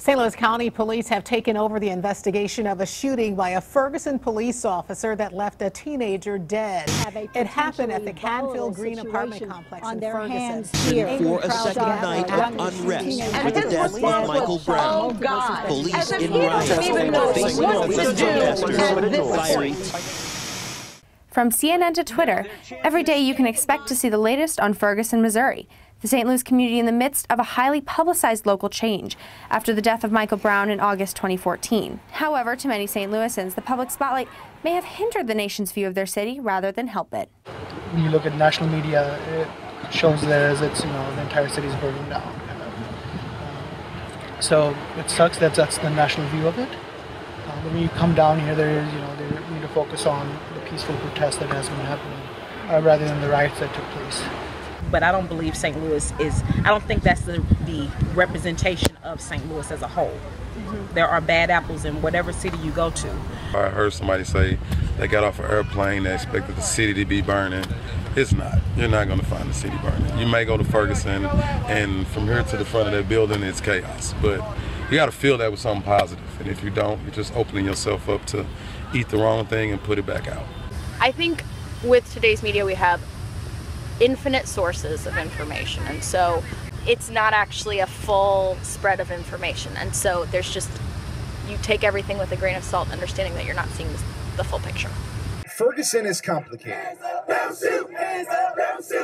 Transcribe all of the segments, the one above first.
St. Louis County Police have taken over the investigation of a shooting by a Ferguson police officer that left a teenager dead. It happened at the Canfield Green apartment complex in Ferguson. For a second night of unrest with the death of Michael Brown. Oh, God. Police in riot. From CNN to Twitter, every day you can expect to see the latest on Ferguson, Missouri, the St. Louis community in the midst of a highly publicized local change after the death of Michael Brown in August 2014. However, to many St. Louisans, the public spotlight may have hindered the nation's view of their city rather than help it. When you look at national media, it shows that as it's, the entire city's burning down. So it sucks that that's the national view of it. But when you come down here, they need to focus on the peaceful protest that has been happening rather than the riots that took place. But I don't believe St. Louis I don't think that's the representation of St. Louis as a whole. There are bad apples in whatever city you go to. I heard somebody say they got off an airplane, they expected the city to be burning. It's not. You're not going to find the city burning. You may go to Ferguson, and from here to the front of that building, it's chaos. But you got to fill that with something positive. And if you don't, you're just opening yourself up to eat the wrong thing and put it back out. I think with today's media, we have infinite sources of information, and so it's not actually a full spread of information, and so there's just, you take everything with a grain of salt, understanding that you're not seeing the full picture. Ferguson is complicated.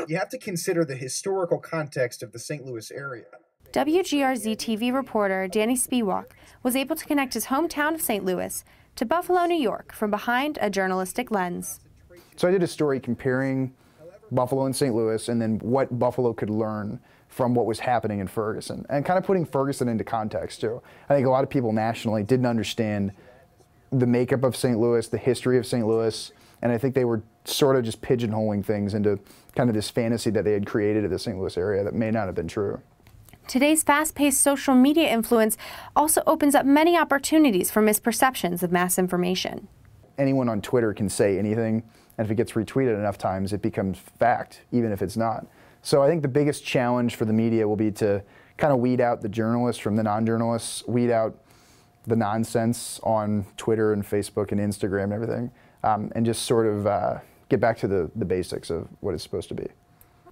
You have to consider the historical context of the St. Louis area. WGRZ TV reporter Danny Spiewak was able to connect his hometown of St. Louis to Buffalo, New York from behind a journalistic lens. So I did a story comparing Buffalo and St. Louis, and then what Buffalo could learn from what was happening in Ferguson, and kind of putting Ferguson into context too. I think a lot of people nationally didn't understand the makeup of St. Louis, the history of St. Louis, and I think they were sort of just pigeonholing things into kind of this fantasy that they had created of the St. Louis area that may not have been true. Today's fast-paced social media influence also opens up many opportunities for misperceptions of mass information. Anyone on Twitter can say anything, and if it gets retweeted enough times, it becomes fact, even if it's not. So I think the biggest challenge for the media will be to kind of weed out the journalists from the non-journalists, weed out the nonsense on Twitter and Facebook and Instagram and everything, and just sort of get back to the basics of what it's supposed to be.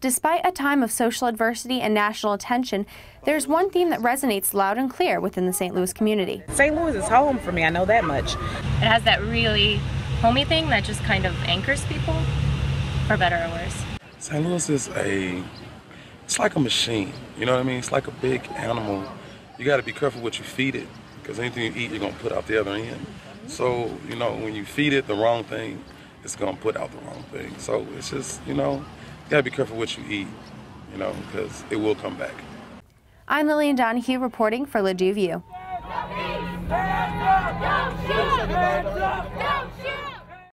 Despite a time of social adversity and national attention, there's one theme that resonates loud and clear within the St. Louis community. St. Louis is home for me, I know that much. It has that really homey thing that just kind of anchors people, for better or worse. St. Louis is it's like a machine, you know what I mean? It's like a big animal. You got to be careful what you feed it, because anything you eat, you're going to put out the other end. So, when you feed it the wrong thing, it's going to put out the wrong thing. So it's just, you got to be careful what you eat, because it will come back. I'm Lillian Donahue reporting for Ladue View.